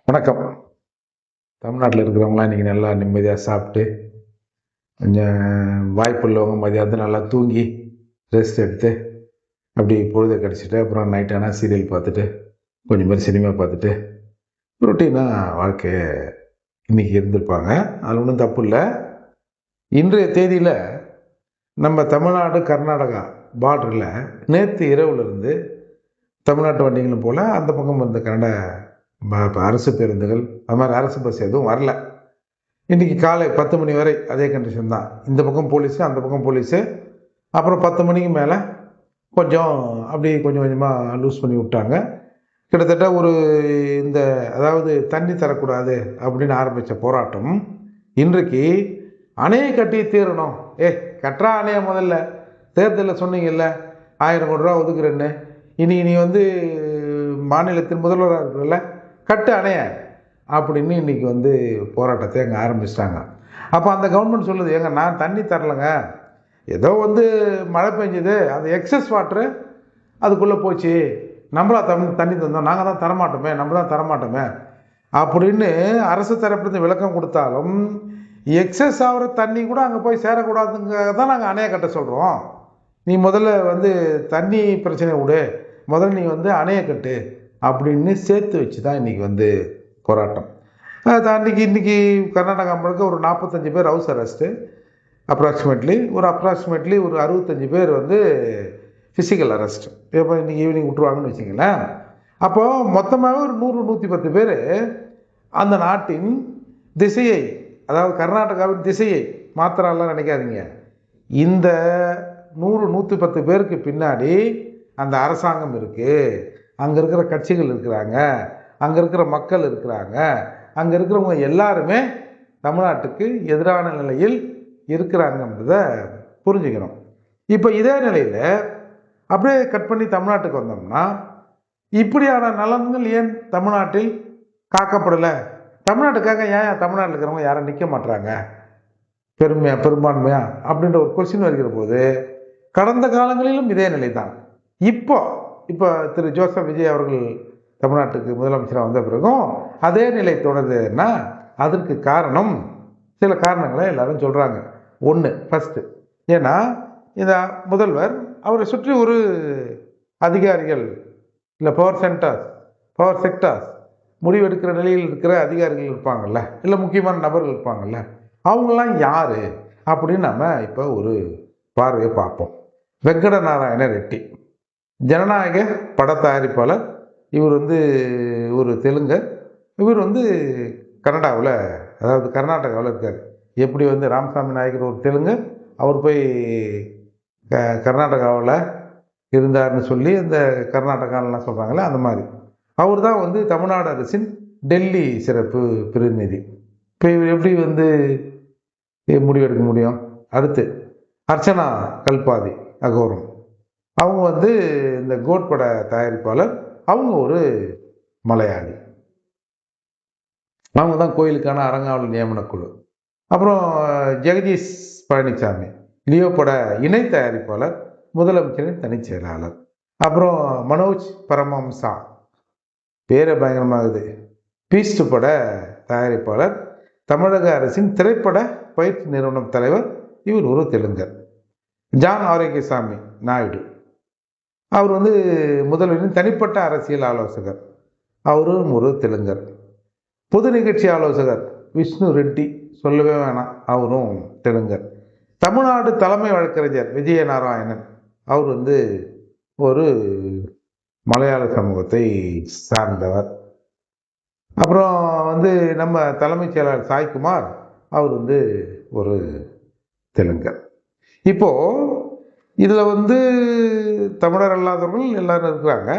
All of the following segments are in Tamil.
வணக்கம். தமிழ்நாட்டில் இருக்கிறவங்களாம் இன்றைக்கி நல்லா நிம்மதியாக சாப்பிட்டு கொஞ்சம் வாய்ப்புள்ளவங்க மதியானத்தை நல்லா தூங்கி ரெஸ்ட் எடுத்து அப்படி பொழுதை கடிச்சிட்டு அப்புறம் நைட் ஆனால் சீரியல் பார்த்துட்டு கொஞ்சம் பேர் சினிமா பார்த்துட்டு ரொட்டீனாக வாழ்க்கையை இன்றைக்கி இருந்திருப்பாங்க. அது ஒன்றும் தப்பு இல்லை. இன்றைய தேதியில் நம்ம தமிழ்நாடு கர்நாடகா பார்டரில் நேற்று இரவுலேருந்து தமிழ்நாட்டு வண்டிகளும் போல் அந்த பக்கம் இருந்த கன்னட அரசு பேருந்துகள் அது மாதிரி அரசு பஸ் எதுவும் வரல. இன்றைக்கி காலை 10 மணி வரை அதே கண்டிஷன் தான். இந்த பக்கம் போலீஸு அந்த பக்கம் போலீஸு. அப்புறம் 10 மணிக்கு மேலே கொஞ்சம் அப்படி கொஞ்சம் கொஞ்சமாக லூஸ் பண்ணி விட்டாங்க. கிட்டத்தட்ட ஒரு இந்த அதாவது தண்ணி தரக்கூடாது அப்படின்னு ஆரம்பித்த போராட்டம் இன்றைக்கு அணையை கட்டி தீரணும். கட்டுறா அணையை முதல்ல தேர்தலில் சொன்னீங்கல்ல 1000 கோடி ரூபா ஒதுக்குறேன்னு. இனி நீ மாநிலத்தின் முதல்வராக இருக்கிறல்ல கட்டு அணைய அப்படின்னு இன்றைக்கி போராட்டத்தை அங்கே ஆரம்பிச்சிட்டாங்க. அப்போ அந்த கவர்மெண்ட் சொல்லுது, நான் தண்ணி தரலைங்க, ஏதோ மழை பெஞ்சுது, அது எக்ஸஸ் வாட்ரு அதுக்குள்ளே போச்சு, நம்மளா தண்ணி தந்தோம், நாங்கள் தான் தரமாட்டோமே, நம்ம தான் தரமாட்டோமே அப்படின்னு அரசு தரப்புலேருந்து விளக்கம் கொடுத்தாலும் எக்ஸஸ் ஆகிற தண்ணி கூட அங்கே போய் சேரக்கூடாதுங்கிறத தான் நாங்கள் அணையை கட்ட சொல்கிறோம். நீ முதல்ல தண்ணி பிரச்சனை விடு, முதல்ல நீ அணையை கட்டு அப்படின்னு சேர்த்து வச்சு தான் இன்றைக்கி போராட்டம். இன்றைக்கி கர்நாடகா முழுக்க ஒரு 45 பேர் ஹவுஸ் அரெஸ்ட்டு, அப்ராக்சிமேட்லி ஒரு 65 பேர் ஃபிசிக்கல் அரெஸ்ட்டு. இப்போ இன்றைக்கி ஈவினிங் விட்டுருவாங்கன்னு வச்சிங்களேன். அப்போது மொத்தமாகவே ஒரு 100-110 பேர் அந்த நாட்டின் திசையை, அதாவது கர்நாடகாவின் திசையை மாத்திராலாம் நினைக்காதீங்க. இந்த 100-110 பேருக்கு பின்னாடி அந்த அரசாங்கம் இருக்குது, அங்கே இருக்கிற கட்சிகள் இருக்கிறாங்க, அங்கே இருக்கிற மக்கள் இருக்கிறாங்க, அங்கே இருக்கிறவங்க எல்லாருமே தமிழ்நாட்டுக்கு எதிரான நிலையில் இருக்கிறாங்கன்றதை புரிஞ்சுக்கணும். இப்போ இதே நிலையில் அப்படியே கட் பண்ணி தமிழ்நாட்டுக்கு வந்தோம்னா இப்படியான நலன்கள் ஏன் தமிழ்நாட்டில் காக்கப்படலை? தமிழ்நாட்டுக்காக ஏன் தமிழ்நாட்டில் இருக்கிறவங்க யாரும் நிற்க மாட்டுறாங்க பெரும்பான்மையா அப்படின்ற ஒரு கொஸ்டின் வருகிற போது கடந்த காலங்களிலும் இதே நிலை தான். இப்போ திரு ஜோசப் விஜய் அவர்கள் தமிழ்நாட்டுக்கு முதலமைச்சராக வந்த பிறகும் அதே நிலை தொடருதுன்னா அதற்கு காரணம் சில காரணங்களை எல்லாரும் சொல்கிறாங்க. ஃபஸ்ட்டு, ஏன்னா இந்த முதல்வர் அவரை சுற்றி ஒரு அதிகாரிகள் இல்லை பவர் செக்டார்ஸ் முடிவெடுக்கிற நிலையில் இருக்கிற அதிகாரிகள் இருப்பாங்கள்ல, இல்லை முக்கியமான நபர்கள் இருப்பாங்கள்ல, அவங்களாம் யார் அப்படின்னு நம்ம இப்போ ஒரு பார்வையை பார்ப்போம். வெங்கட நாராயண ரெட்டி ஜனநாயக பட தயாரிப்பாளர். இவர் ஒரு தெலுங்கர். இவர் கனடாவில், அதாவது கர்நாடகாவில் இருக்கார். எப்படி ராமசாமி நாயக்கர் ஒரு தெலுங்கர், அவர் போய் கர்நாடகாவில் இருந்தார்னு சொல்லி இந்த கர்நாடகாலாம் சொல்கிறாங்களே, அந்த மாதிரி அவர் தான் தமிழ்நாடு அரசின் டெல்லி சிறப்பு பிரதிநிதி. இப்போ இவர் எப்படி முடிவெடுக்க முடியும்? அடுத்து அர்ச்சனா கல்பாதி அகோரம், அவங்க இந்த கோட் பட தயாரிப்பாளர். அவங்க ஒரு மலையாளி. அவங்க தான் கோயிலுக்கான அரங்காவல் நியமன குழு. அப்புறம் ஜெகதீஷ் பழனிசாமி லியோ பட இணை தயாரிப்பாளர், முதலமைச்சரின் தனிச் செயலாளர். அப்புறம் மனோஜ் பரமம்சா, பேரை பயங்கரமாகுது, பீஸ்ட் பட தயாரிப்பாளர், தமிழக அரசின் திரைப்பட பயிற்சி நிறுவனம் தலைவர். இவர் ஒரு தெலுங்கர். ஜான் ஆரோக்கியசாமி நாயுடு, அவர் முதல்வரின் தனிப்பட்ட அரசியல் ஆலோசகர். அவரும் ஒரு தெலுங்கர். பொது நிகழ்ச்சி ஆலோசகர் விஷ்ணு ரெட்டி, சொல்லவே வேணாம், அவரும் தெலுங்கர். தமிழ்நாடு தலைமை வழக்கறிஞர் விஜயநாராயணன், அவர் ஒரு மலையாள சமூகத்தை சார்ந்தவர். அப்புறம் நம்ம தலைமைச் செயலாளர் சாய்குமார், அவர் ஒரு தெலுங்கர். இப்போது இதில் தமிழர் அல்லாதவர்கள் எல்லாரும் இருக்கிறாங்க.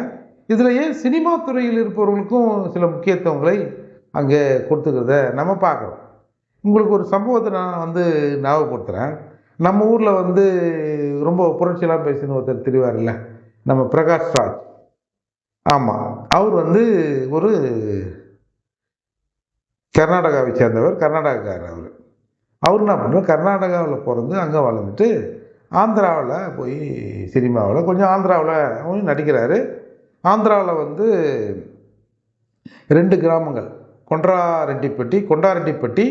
இதில் ஏன் சினிமா துறையில் இருப்பவர்களுக்கும் சில முக்கியத்துவங்களை அங்கே கொடுத்துக்கிறத நம்ம பார்க்குறோம். உங்களுக்கு ஒரு சம்பவத்தை நான் ஞாபகப்படுத்துகிறேன். நம்ம ஊரில் ரொம்ப புரட்சியெல்லாம் பேசின ஒருத்தர் தெரிவார் இல்லை, நம்ம பிரகாஷ் ராஜ். ஆமாம், அவர் ஒரு கர்நாடகாவை சேர்ந்தவர், கர்நாடகாக்காரர். அவர் என்ன பண்ணுறார், கர்நாடகாவில் பிறந்து அங்கே வளர்ந்துட்டு ஆந்திராவில் போய் சினிமாவில் கொஞ்சம் ஆந்திராவில் நடிக்கிறாரு. ஆந்திராவில் 2 கிராமங்கள், கொண்டாரெட்டிப்பட்டி,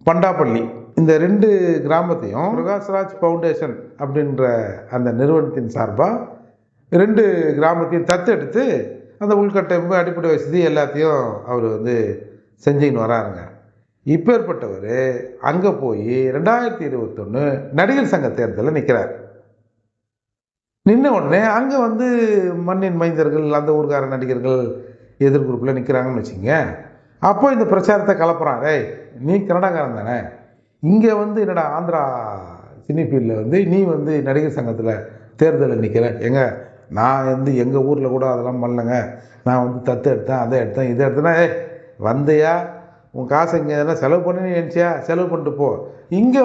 பண்டாப்பள்ளி, இந்த 2 கிராமத்தையும் பிரகாஷ்ராஜ் ஃபவுண்டேஷன் அப்படின்ற அந்த நிறுவனத்தின் சார்பாக 2 கிராமத்தையும் தத்தெடுத்து அந்த உள்கட்டமைப்பு, அடிப்படை வசதி எல்லாத்தையும் அவர் செஞ்சுக்கின்னு வராருங்க. இப்பேற்பட்டவர் அங்கே போய் 2021 நடிகர் சங்க தேர்தலில் நிற்கிறார். நின்ன உடனே அங்கே மண்ணின் மைந்தர்கள், அந்த ஊர்கார நடிகர்கள் எதிர் குரூப்பில் நிற்கிறாங்கன்னு வச்சுங்க. அப்போ இந்த பிரச்சாரத்தை கலப்புறான். நீ கன்னடாக்காரன் தானே, இங்கே என்னடா ஆந்திரா சினி ஃபீல்டில் நீ நடிகர் சங்கத்தில் தேர்தலில் நிற்கிற. நான் எங்கள் ஊரில் கூட அதெல்லாம் பண்ணலைங்க, நான் தத்து எடுத்தேன், அதை எடுத்தேன், இதை எடுத்தேன்னா வந்தையா உன் காசை இங்கே எதனா செலவு பண்ணி நினச்சியா, செலவு பண்ணிட்டு போ. இங்கே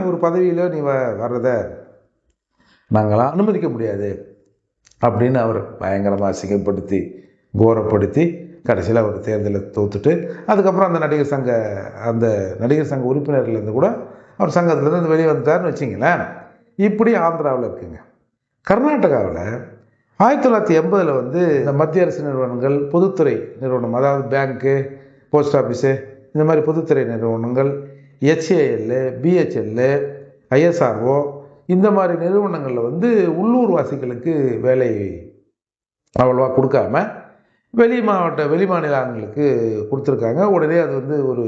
ஒரு பதவியில் நீ வர்றதை நாங்களாம் அனுமதிக்க முடியாது அப்படின்னு அவர் பயங்கரமாக அசிங்கப்படுத்தி கோரப்படுத்தி கடைசியில் அவர் தேர்தலில் தோத்துட்டு அதுக்கப்புறம் அந்த நடிகர் சங்க உறுப்பினர்லேருந்து கூட அவர் சங்கத்திலேருந்து வெளியே வந்துட்டார்னு வச்சிங்களேன். இப்படி ஆந்திராவில் இருக்குங்க. கர்நாடகாவில் 1980 இந்த மத்திய அரசு நிறுவனங்கள், பொதுத்துறை நிறுவனம், அதாவது பேங்க்கு, போஸ்ட் ஆஃபீஸு, இந்த மாதிரி பொதுத்துறை நிறுவனங்கள், HAL, BHL, ISRO, இந்த மாதிரி நிறுவனங்களில் உள்ளூர் வாசிகளுக்கு வேலை அவ்வளோவா கொடுக்காம வெளி மாநில ஆண்களுக்கு கொடுத்துருக்காங்க. உடனே அது ஒரு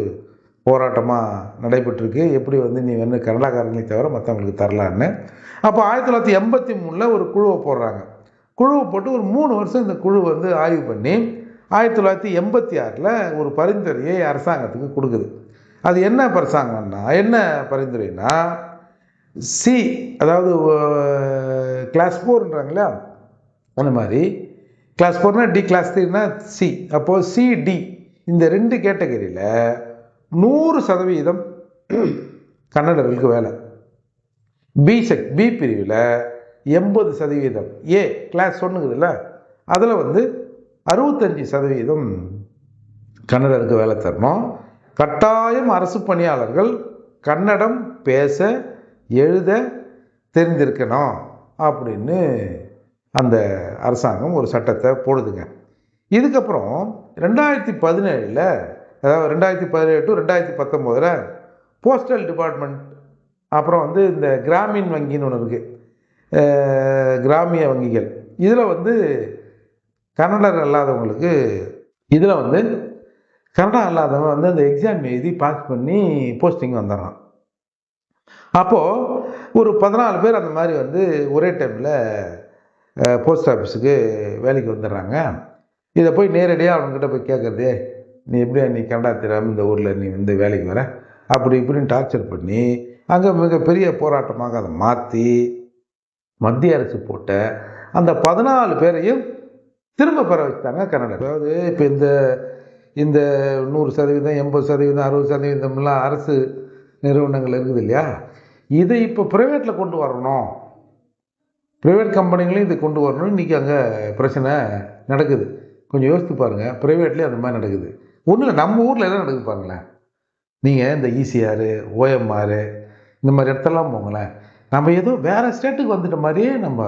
போராட்டமாக நடைபெற்றிருக்கு. எப்படி நீ கன்னடாக்காரங்களை தவிர மற்றவங்களுக்கு தரலான்னு. அப்போ 1983 ஒரு குழுவை போடுறாங்க. குழுவை போட்டு ஒரு 3 வருஷம் இந்த குழு ஆய்வு பண்ணி 1986 ஒரு பரிந்துரையை அரசாங்கத்துக்கு கொடுக்குது. அது என்ன பரிந்துரைனா சி, அதாவது கிளாஸ் 4ன்றாங்களா, அந்த மாதிரி கிளாஸ் 4னா டி, கிளாஸ் 3னா சி. அப்போது CD இந்த 2 கேட்டகரியில் 100% கன்னடர்களுக்கு வேலை. பி பிரிவில் 80%, ஏ கிளாஸ் 1ங்குதுல்ல அதில் 65% கன்னடருக்கு வேலை தரணும். கட்டாயம் அரசு பணியாளர்கள் கன்னடம் பேச எழுத தெரிந்திருக்கணும் அப்படின்னு அந்த அரசாங்கம் ஒரு சட்டத்தை போடுதுங்க. இதுக்கப்புறம் 2017, அதாவது 2017 to 2019 போஸ்டல் டிபார்ட்மெண்ட், அப்புறம் இந்த கிராமின் வங்கின்னு ஒன்று இருக்குது, கிராமிய வங்கிகள், இதில் கன்னடர் அல்லாதவங்களுக்கு இதில் கன்னடம் அல்லாதவங்க அந்த எக்ஸாம் எழுதி பாஸ் பண்ணி போஸ்டிங் வந்துடுறான். அப்போது ஒரு 14 பேர் அந்த மாதிரி ஒரே டைமில் போஸ்ட் ஆஃபீஸுக்கு வேலைக்கு வந்துடுறாங்க. இதை போய் நேரடியாக அவங்ககிட்ட போய் கேட்குறது, நீ எப்படியா நீ கன்னடா தெரியாமல் இந்த ஊரில் நீ வேலைக்கு வர, அப்படி இப்படின்னு டார்ச்சர் பண்ணி அங்கே மிகப்பெரிய போராட்டமாக அதை மாற்றி மத்திய அரசு போட்ட அந்த 14 பேரையும் திரும்ப பெற வச்சுட்டாங்க கன்னடா. அதாவது இப்போ இந்த 100%, 80%, 60%, அரசு நிறுவனங்கள் இருக்குது இல்லையா, இதை இப்போ ப்ரைவேட்டில் கொண்டு வரணும், ப்ரைவேட் கம்பெனிகளையும் இதை கொண்டு வரணும். இன்றைக்கி அங்கே பிரச்சனை நடக்குது. கொஞ்சம் யோசித்து பாருங்கள், ப்ரைவேட்லேயே அந்த மாதிரி நடக்குது. ஒன்றும் இல்லை, நம்ம ஊரில் எல்லாம் நடக்குது பாருங்களேன். நீங்கள் இந்த ECR, OMR இந்த மாதிரி இடத்தெல்லாம் போங்களேன், நம்ம ஏதோ வேறு ஸ்டேட்டுக்கு வந்துட்ட மாதிரியே நம்ம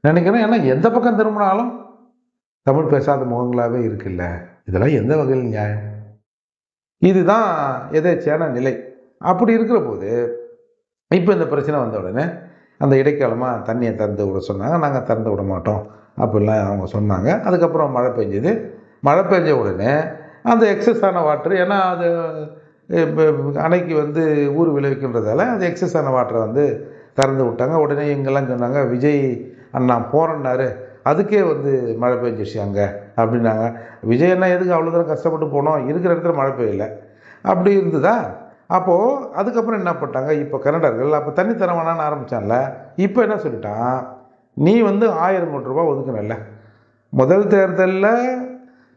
நினைக்கிறோம். ஏன்னா எந்த பக்கம் திரும்பினாலும் தமிழ் பேசாத முகங்களாகவே இருக்குல்ல. இதெல்லாம் எந்த வகையில் நியாயம்? இதுதான் எதேச்சியான நிலை. அப்படி இருக்கிற போது இப்போ இந்த பிரச்சனை வந்த உடனே அந்த இடைக்காலமாக தண்ணியை திறந்து விட சொன்னாங்க. நாங்கள் திறந்து விட மாட்டோம் அப்படிலாம் அவங்க சொன்னாங்க. அதுக்கப்புறம் மழை பெஞ்சது. மழை பெஞ்ச உடனே அந்த எக்ஸஸான வாட்டர், ஏன்னா அது அணைக்கு ஊர் விளைவிக்கின்றதால அது எக்ஸஸான வாட்டரை திறந்து விட்டாங்க. உடனே இங்கெல்லாம் சொன்னாங்க, விஜய் அண்ணா போகிறேன்னாரு, அதுக்கே மழை பெஞ்சிடுச்சு அங்கே அப்படின்னாங்க. விஜய் அண்ணா எதுக்கு அவ்வளோ தூரம் கஷ்டப்பட்டு போனோம், இருக்கிற இடத்துல மழை பெய்யலை, அப்படி இருந்துதா. அப்போது அதுக்கப்புறம் என்ன பண்ணிட்டாங்க, இப்போ கன்னடர்கள் அப்போ தண்ணி தர வேணான்னு ஆரம்பித்தான்ல, இப்போ என்ன சொல்லிட்டான், நீ 1000 கோடி ரூபா ஒதுக்கணும்ல, முதல் தேர்தலில்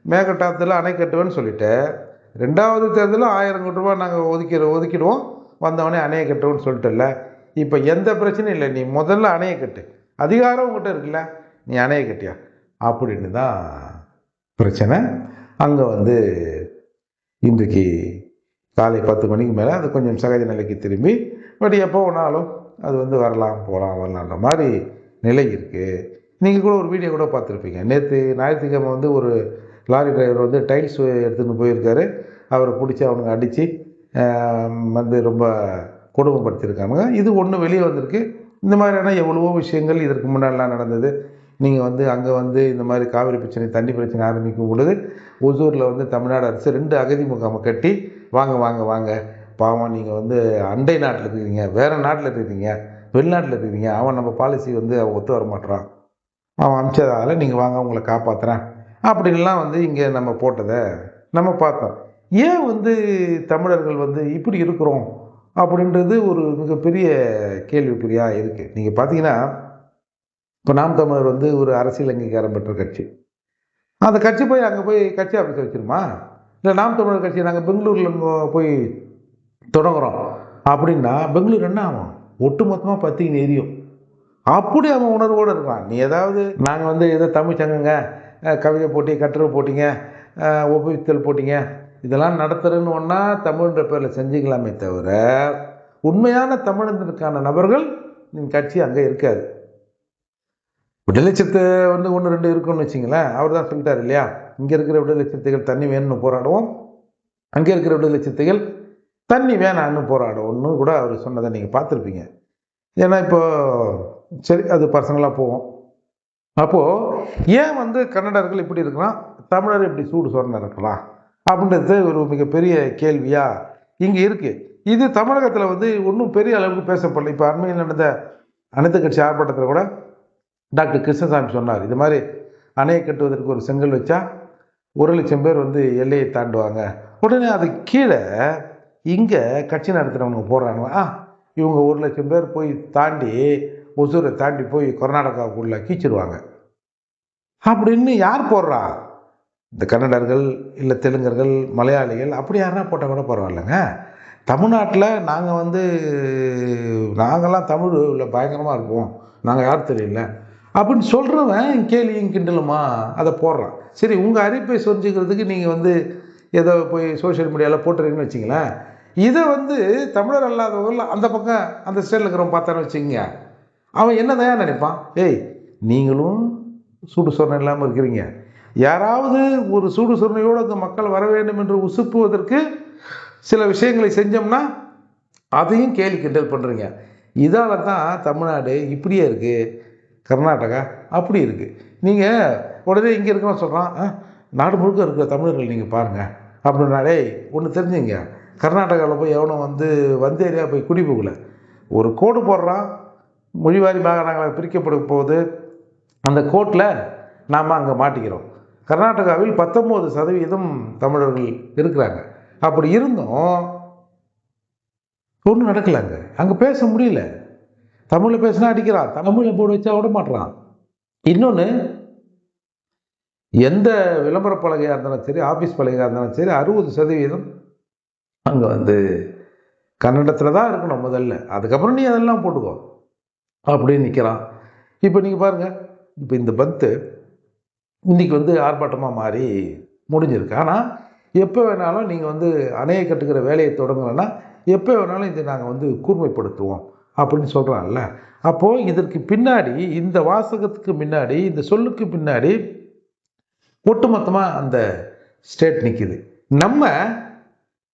மேகட்டாத்தில் அணை கட்டுவேன்னு சொல்லிட்டு 2வது தேர்தலில் 1000 கோடி ரூபா நாங்கள் ஒதுக்கிடுவோம், வந்தவனே அணையை கட்டுவோன்னு சொல்லிட்டுல்ல. இப்போ எந்த பிரச்சனையும் இல்லை, நீ முதல்ல அணையை கட்டு, அதிகாரம் உங்கள்கிட்ட இருக்குல்ல, நீ அணையை கட்டியா அப்படின்னு தான் பிரச்சனை. அங்கே இன்றைக்கு காலை 10 மணிக்கு மேலே அது கொஞ்சம் சகஜ நிலைக்கு திரும்பி, பட் எப்போ வேணாலும் அது வரலாம் வரலான்ற மாதிரி நிலை இருக்குது. நீங்கள் கூட ஒரு வீடியோ கூட பார்த்துருப்பீங்க. நேற்று ஞாயிற்றுக்கிழமை ஒரு லாரி டிரைவர் வந்து டைல்ஸ் எடுத்துகிட்டு போயிருக்காரு. அவரை பிடிச்சி அவனுங்க அடித்து வந்து ரொம்ப கொடுமைப்படுத்தியிருக்கானுங்க. இது ஒன்று வெளியே வந்திருக்கு. இந்த மாதிரியான எவ்வளவோ விஷயங்கள் இதற்கு முன்னாடிலாம் நடந்தது. நீங்கள் வந்து அங்கே வந்து இந்த மாதிரி காவிரி பிரச்சனை, தண்ணி பிரச்சனை ஆரம்பிக்கும் பொழுது ஒசூரில் வந்து தமிழ்நாடு அரசு 2 அகதி முகாமை கட்டி, வாங்க வாங்க வாங்க, பாவம் நீங்கள் வந்து அண்டை நாட்டில் இருக்கிறீங்க, வேறு நாட்டில் இருக்கிறீங்க, வெளிநாட்டில் இருக்கிறீங்க, அவன் நம்ம பாலிசி வந்து அவன் ஒத்து வர மாட்டான், அவன் அமிச்சதால் நீங்கள் வாங்க உங்களை காப்பாற்றுறேன் அப்படின்லாம் வந்து இங்கே நம்ம போட்டதை நம்ம பார்த்தோம். ஏன் வந்து தமிழர்கள் வந்து இப்படி இருக்கிறோம் அப்படின்றது ஒரு மிகப்பெரிய கேள்விக்குறியாக இருக்குது. நீங்கள் பார்த்தீங்கன்னா, இப்போ நாம் தமிழர் வந்து ஒரு அரசியல் அங்கீகாரம் பெற்ற கட்சி. அந்த கட்சி போய் அங்கே போய் கட்சி ஆஃபீஸ் வச்சிருமா? இல்லை நாம் தமிழர் கட்சி நாங்கள் பெங்களூரில் போய் தொடங்குறோம் அப்படின்னா பெங்களூர் என்ன ஆகும்? ஒட்டு மொத்தமாக பற்றிக்கின்னு எரியும். அப்படி அவன் உணர்வோடு இருக்கான். நீ ஏதாவது நாங்கள் வந்து ஏதோ தமிழ் சங்கங்க, கவிதை போட்டி, கட்டுரை போட்டிங்க, ஒப்புவித்தல் போட்டிங்க, இதெல்லாம் நடத்துறேன்னு ஒன்றா தமிழ்ன்ற பேரில் செஞ்சுக்கலாமே தவிர உண்மையான தமிழனுக்கான நபர்கள் கட்சி அங்கே இருக்காது. விடுதலை சிறுத்தை வந்து 1, 2 இருக்குன்னு வச்சிங்களேன். அவர் தான் சொல்லிட்டார் இல்லையா, இங்கே இருக்கிற விடுதலை சிறுத்தைகள் தண்ணி வேணும்னு போராடுவோம், அங்கே இருக்கிற விடுதலை சிறுத்தைகள் தண்ணி வேணான்னு போராடுவோம்னு கூட அவர் சொன்னதை நீங்கள் பார்த்துருப்பீங்க. ஏன்னா இப்போ சரி, அது பர்சனலாக போவோம். அப்போது ஏன் வந்து கன்னடர்கள் இப்படி இருக்கலாம், தமிழர் இப்படி சூடு சொரணை இருக்கலாம் அப்படின்றது ஒரு மிகப்பெரிய கேள்வியாக இங்கே இருக்குது. இது தமிழகத்தில் வந்து ஒன்றும் பெரிய அளவுக்கு பேசப்படல. இப்போ அண்மையில் நடந்த அனைத்து கட்சி ஆர்ப்பாட்டத்தில் கூட டாக்டர் கிருஷ்ணசாமி சொன்னார், இது மாதிரி அணையை கட்டுவதற்கு ஒரு செங்கல் வச்சா 1,00,000 பேர் வந்து எல்லையை தாண்டுவாங்க. உடனே அது கீழே இங்கே கட்சி நடத்துகிறவங்க போடுறாங்க, இவங்க 1,00,000 பேர் போய் தாண்டி ஒசூரை தாண்டி போய் கர்நாடகாவுக்குள்ளே கீச்சிடுவாங்க அப்படின்னு யார் போடுறா? இந்த கன்னடர்கள், இல்லை தெலுங்கர்கள், மலையாளிகள், அப்படி யாருன்னா போட்டால் கூட பரவாயில்லைங்க. தமிழ்நாட்டில் நாங்கள் வந்து நாங்கள்லாம் தமிழில் பயங்கரமாக இருப்போம், நாங்கள் யார் தெரியல அப்படின்னு சொல்கிறவன் கேலியும் கிண்டலுமா அதை போடுறான். சரி, உங்கள் அறிப்பை சொரிஞ்சுக்கிறதுக்கு நீங்கள் வந்து ஏதோ போய் சோஷியல் மீடியாவில் போட்டுறீங்கன்னு வச்சிங்களேன். இதை வந்து தமிழர் அல்லாதவர்கள் அந்த பக்கம் அந்த ஸ்டேட்டில் இருக்கிறவங்க பார்த்தான்னு வச்சுக்கோங்க, அவன் என்ன தான் நினைப்பான், ஏய் நீங்களும் சூடு சொரணை இல்லாமல் இருக்கிறீங்க, யாராவது ஒரு சூடு சொரணையோடு அந்த மக்கள் வர வேண்டும் என்று உசுப்புவதற்கு சில விஷயங்களை செஞ்சோம்னா அதையும் கேலி கிண்டல் பண்ணுறீங்க. இதால் தான் தமிழ்நாடு இப்படியே இருக்குது, கர்நாடகா அப்படி இருக்குது. நீங்கள் உடனே இங்கே இருக்கிறோம் சொல்கிறான், நாடு முழுக்க இருக்கிற தமிழர்கள் நீங்கள் பாருங்கள் அப்படின்னாலே ஒன்று தெரிஞ்சுங்க, கர்நாடகாவில் போய் எவனும் வந்து வந்தேரியா போய் குடி போகல, ஒரு கோடு போடுறான், மொழிவாரி மாகாணங்களாக பிரிக்கப்பட போகுது, அந்த கோட்டில் நாம் அங்கே மாட்டிக்கிறோம். கர்நாடகாவில் 19% தமிழர்கள் இருக்கிறாங்க. அப்படி இருந்தும் ஒன்றும் நடக்கலாங்க, அங்கே பேச முடியல. தமிழில் பேசினா அடிக்கிறான், தமிழில் போர்டு வச்சா விட மாட்டுறான். இன்னொன்று, எந்த விளம்பர பலகையாக இருந்தாலும் சரி, ஆஃபீஸ் பலகையாக இருந்தாலும் சரி, 60% அங்கே வந்து கன்னடத்தில் தான் இருக்கணும் முதல்ல, அதுக்கப்புறம் நீ அதெல்லாம் போட்டுக்கோ அப்படின்னு நிற்கிறான். இப்போ நீங்கள் பாருங்கள், இப்போ இந்த பந்து இன்றைக்கி வந்து ஆர்ப்பாட்டமாக மாறி முடிஞ்சிருக்கு. ஆனால் எப்போ வேணாலும் நீங்கள் வந்து அணையை கட்டுக்கிற வேலையை தொடங்கலைன்னா எப்போ வேணாலும் இதை நாங்கள் வந்து கூர்மைப்படுத்துவோம் அப்படின்னு சொல்கிறான்ல. அப்போது இதற்கு பின்னாடி, இந்த வாசகத்துக்கு பின்னாடி, இந்த சொல்லுக்கு பின்னாடி ஒட்டுமொத்தமாக அந்த ஸ்டேட் நிற்கிது. நம்ம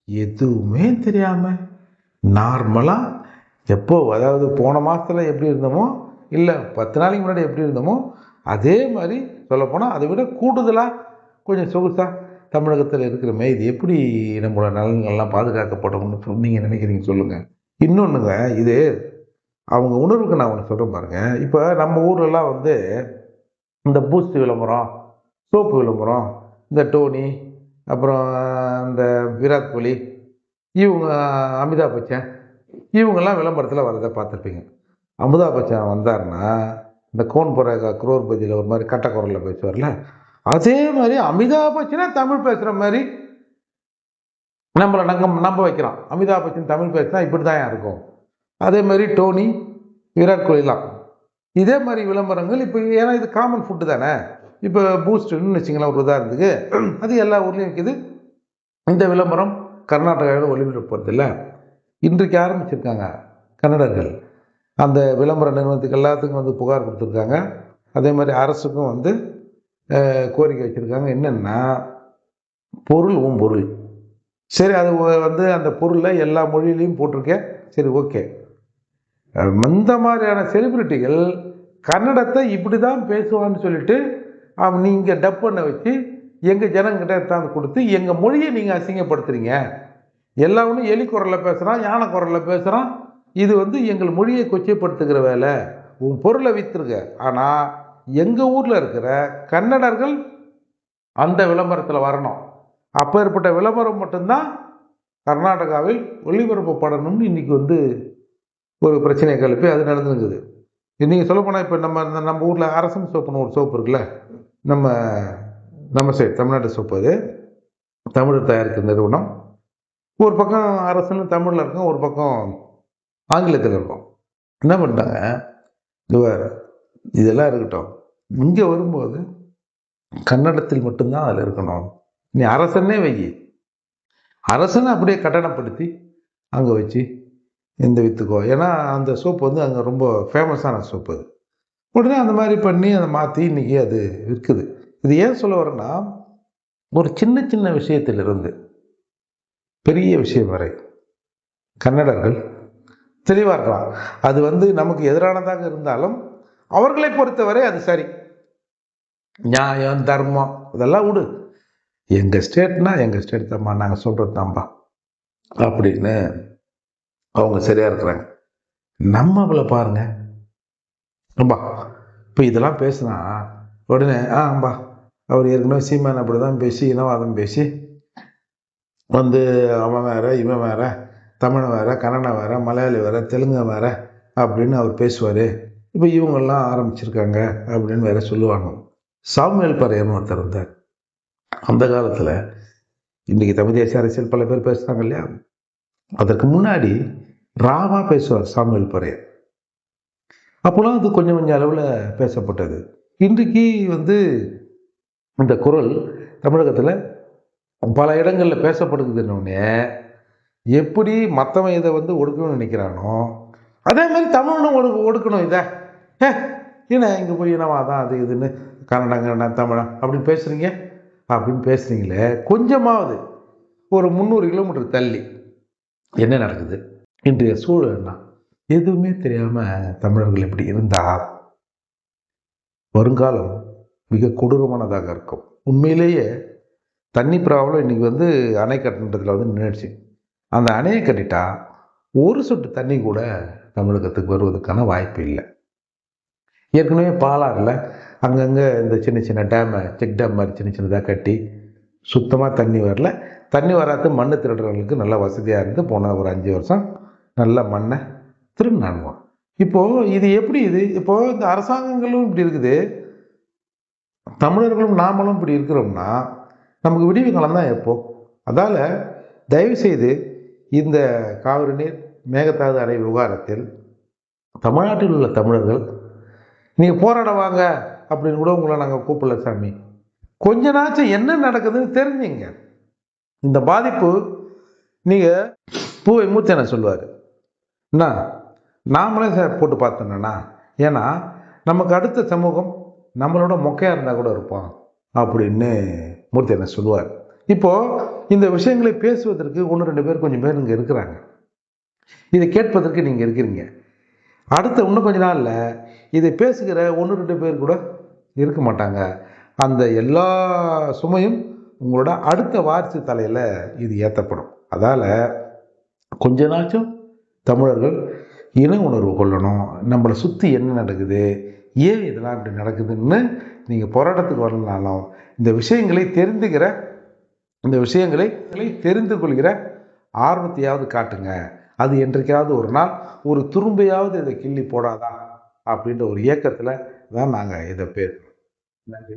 எதுவுமே தெரியாமல் நார்மலாக எப்போ, அதாவது போன மாதத்தில் எப்படி இருந்தோமோ, இல்லை 10 நாளைக்கு முன்னாடி எப்படி இருந்தோமோ அதே மாதிரி சொல்லப்போனால் அதை விட கூடுதலாக கொஞ்சம் சொகுசாக தமிழகத்தில் இருக்கிற இது எப்படி நம்மளோட நலன்கள்லாம் பாதுகாக்கப்பட்டோம்னு நீங்கள் நினைக்கிறீங்க சொல்லுங்கள். இன்னொன்றுங்க, இது அவங்க உணர்வுக்கு நான் ஒன்று சொல்கிறேன் பாருங்கள். இப்போ நம்ம ஊரெல்லாம் வந்து இந்த பூஸ்ட் விளம்பரம், சோப்பு விளம்பரம், இந்த டோனி, அப்புறம் இந்த விராட் கோலி, இவங்க அமிதாப் பச்சன், இவங்கெல்லாம் விளம்பரத்தில் வரதை பார்த்துருப்பீங்க. அமிதாப் பச்சன் வந்தார்னா இந்த கோன் போகிற குரோர்பதியில் ஒரு மாதிரி கட்ட குரலில் பேசுவார்ல, அதே மாதிரி அமிதாப் பச்சனை தமிழ் பேசுகிற மாதிரி நம்மளை நம்ப வைக்கிறான். அமிதாப் பச்சன் தமிழ் பேசினா இப்படி தான் இருக்கும். அதே மாதிரி டோனி, விராட் கோலிலாம் இதே மாதிரி விளம்பரங்கள் இப்போ, ஏன்னா இது காமன் ஃபுட்டு தானே. இப்போ பூஸ்ட்டுன்னு வச்சிங்களேன் ஒரு உதாரணத்துக்கு, அது எல்லா ஊர்லேயும் இருக்குது. இந்த விளம்பரம் கர்நாடகாவில் ஒளிபரப்புறது இல்லை, இன்றைக்கு ஆரம்பிச்சிருக்காங்க கன்னடர்கள். அந்த விளம்பர நிறுவனத்துக்கு எல்லாத்துக்கும் வந்து புகார் கொடுத்துருக்காங்க. அதே மாதிரி அரசுக்கும் வந்து கோரிக்கை வச்சுருக்காங்க. என்னென்னா, பொருள் உன் பொருள். சரி, அது வந்து அந்த பொருளில் எல்லா மொழியிலையும் போட்டிருக்கேன். சரி, ஓகே. இந்த மாதிரியான செலிபிரிட்டிகள் கன்னடத்தை இப்படி தான் பேசுவான்னு சொல்லிட்டு நீங்கள் டப் பண்ண வச்சு எங்கள் ஜனங்கிட்ட எடுத்தாந்து கொடுத்து எங்கள் மொழியை நீங்கள் அசிங்கப்படுத்துறீங்க. எல்லா ஒன்றும் எலி குரலில் பேசுகிறான், யானை குரலில் பேசுகிறான். இது வந்து எங்கள் மொழியை கொச்சைப்படுத்துகிற வேலை. உன் பொருளை விற்றுருக்க. ஆனால் எங்கள் ஊரில் இருக்கிற கன்னடர்கள் அந்த விளம்பரத்தில் வரணும். அப்பேற்பட்ட விளம்பரம் மட்டும்தான் கர்நாடகாவில் ஒளிபரப்பப்படணும்னு இன்றைக்கி வந்து ஒரு பிரச்சனையை கிளப்பி அது நடந்துருக்குது. நீங்கள் சொல்ல போனால் இப்போ நம்ம ஊரில் அரசன் சோப்புன்னு ஒரு சோப்பு இருக்குல்ல, நம்ம சைடு தமிழ்நாட்டு சோப்பு. அது தமிழர் தயாரிக்கிற நிறுவனம். ஒரு பக்கம் அரசுன்னு தமிழில் இருக்கும், ஒரு பக்கம் ஆங்கிலத்தில் இருக்கும். என்ன பண்ணிட்டாங்க, இதெல்லாம் இருக்கட்டும், இங்கே வரும்போது கன்னடத்தில் மட்டும்தான் அதில் இருக்கணும். நீ அரசன்னே வை, அரசனை அப்படியே கட்டணப்படுத்தி அங்கே வச்சு இந்த விற்றுக்கோ. ஏன்னா அந்த சோப்பு வந்து அங்கே ரொம்ப ஃபேமஸான சோப்பு. அது உடனே அந்த மாதிரி பண்ணி அதை மாற்றி இன்றைக்கி அது விற்குது. இது ஏன் சொல்ல வரேன்னா, ஒரு சின்ன சின்ன விஷயத்திலிருந்து பெரிய விஷயம் வரை கன்னடர்கள் தெளிவாக இருக்கலாம். அது வந்து நமக்கு எதிரானதாக இருந்தாலும் அவர்களை பொறுத்தவரை அது சரி, நியாயம், தர்மம் இதெல்லாம் விடு. எங்கள் ஸ்டேட்னா எங்கள் ஸ்டேட் தான்ப்பா, நாங்கள் சொல்கிறது தான்ப்பா அப்படின்னு அவங்க சரியாக இருக்கிறாங்க. நம்மள பாருங்க, ரொம்ப இப்போ இதெல்லாம் பேசுனா உடனே ஆம்பா அவர் ஏற்கனவே சீமான் அப்படி தான் பேசி இனவாதம் பேசி வந்து அவன் வேற இவன் வேற, தமிழன் வேற, கன்னடம் வேற, மலையாளி வேற, தெலுங்கு வேற அப்படின்னு அவர் பேசுவார். இப்போ இவங்கெல்லாம் ஆரம்பிச்சிருக்காங்க அப்படின்னு வேற சொல்லுவாங்க. சாமுவேல் பரையர்னு ஒருத்தர் இருந்தார். அந்த காலத்தில் இன்றைக்கி தமிழ் தேசிய அரசியல் பல பேர் பேசுகிறாங்க இல்லையா, அதற்கு முன்னாடி ராவா பேசுவார் சாமுவேல் பரையர். அப்போலாம் அது கொஞ்சம் கொஞ்சம் அளவில் பேசப்பட்டது. இன்றைக்கு வந்து இந்த குரல் தமிழகத்தில் பல இடங்களில் பேசப்படுதுன்னொடனே எப்படி மற்றவன் இதை வந்து ஒடுக்கணும்னு நினைக்கிறானோ அதே மாதிரி தமிழனும் ஒடுக்கணும். இதை ஏன்னா இங்கே போய் இனவாதான் அது இதுன்னு கன்னடங்க தமிழன் அப்படின்னு பேசுகிறீங்களே, கொஞ்சமாவது ஒரு 300 கிலோமீட்டர் தள்ளி என்ன நடக்குது இன்றைய சூழல்னா எதுவுமே தெரியாமல் தமிழர்கள் இப்படி இருந்தால் வருங்காலம் மிக கொடூரமானதாக இருக்கும். உண்மையிலேயே தண்ணி ப்ராப்ளம் இன்றைக்கி வந்து அணை கட்டுன்றதுல வந்து நின்றுச்சு. அந்த அணையை கட்டிட்டா ஒரு சொட்டு தண்ணி கூட தமிழகத்துக்கு வருவதற்கான வாய்ப்பு இல்லை. ஏற்கனவே பாலாறில் அங்கங்கே இந்த சின்ன சின்ன டேமை, செக் டேம் மாதிரி சின்ன சின்னதாக கட்டி சுத்தமாக தண்ணி வரல. தண்ணி வராது மண் திருடுறவங்களுக்கு நல்ல வசதியாக இருந்து போன ஒரு 5 வருஷம் நல்ல மண்ணை திருநானுவோம். இப்போது இது எப்படி இப்போது இந்த அரசாங்கங்களும் இப்படி இருக்குது, தமிழர்களும் நாமளும் இப்படி இருக்கிறோம்னா நமக்கு விடிவு காலம் தான் எப்போ. அதால் தயவுசெய்து இந்த காவிரி நீர் மேகதாது அணை விவகாரத்தில் தமிழ்நாட்டில் உள்ள தமிழர்கள் நீங்கள் போராட வாங்க அப்படின்னு கூட உங்களை நாங்கள் கூப்பிடல சாமி. கொஞ்ச நாச்சும் என்ன நடக்குதுன்னு தெரிஞ்சுங்க. இந்த பாதிப்பு நீங்கள் பூவை மூத்த என்ன சொல்லுவார், என்ன நாமளே போட்டு பார்த்தோன்னா, ஏன்னா நமக்கு அடுத்த சமூகம் நம்மளோட மொக்கையாக இருந்தால் கூட இருப்போம் அப்படின்னு மூர்த்தி என்ன சொல்லுவார். இப்போது இந்த விஷயங்களை பேசுவதற்கு 1-2 பேர் கொஞ்சம் பேர் இங்கே இருக்கிறாங்க, இதை கேட்பதற்கு நீங்கள் இருக்கிறீங்க. அடுத்த இன்னும் கொஞ்ச நாளில் இதை பேசுகிற 1-2 பேர் கூட இருக்க மாட்டாங்க. அந்த எல்லா சுமையும் உங்களோட அடுத்த வாரிசு தலையில் இது ஏற்றப்படும். அதால் கொஞ்ச நாச்சும் தமிழர்கள் இன உணர்வு கொள்ளணும். நம்மளை சுற்றி என்ன நடக்குது, ஏன் இதெல்லாம் இப்படி நடக்குதுன்னு நீங்கள் போராட்டத்துக்கு வரலனாலும் இந்த விஷயங்களை தெரிந்து கொள்கிற ஆர்வத்தையாவது காட்டுங்க. அது என்றைக்காவது ஒரு நாள் ஒரு துரும்பையாவது இதை கிள்ளி போடாதா அப்படின்ற ஒரு இயக்கத்தில் தான் நாங்கள் இதை பேசுகிறோம். நன்றி.